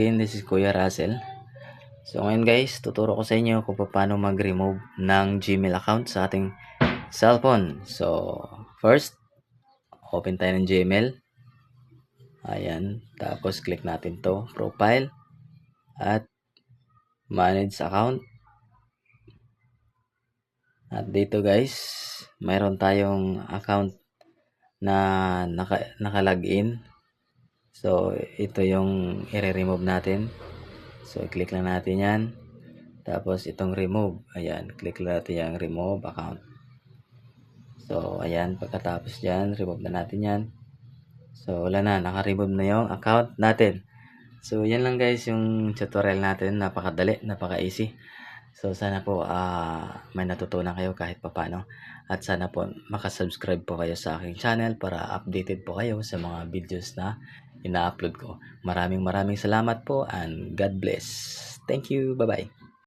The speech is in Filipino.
This is Kuya Russell. So ngayon guys, tuturo ko sa inyo kung paano mag-remove ng Gmail account sa ating cellphone. So first, open tayo ng Gmail. Ayan, tapos click natin to, profile at manage account. At dito guys, mayroon tayong account na naka-login. So ito yung i-remove natin. So click lang natin yan. Tapos itong remove, ayan, click lang natin yung remove account. So ayan, pagkatapos dyan, remove na natin yan. So wala na, naka-remove na yung account natin. So yan lang guys yung tutorial natin, napakadali, napaka-easy. So sana po may natutunan kayo kahit papano. At sana po makasubscribe po kayo sa aking channel para updated po kayo sa mga videos na ina-upload ko. Maraming salamat po and God bless. Thank you. Bye-bye.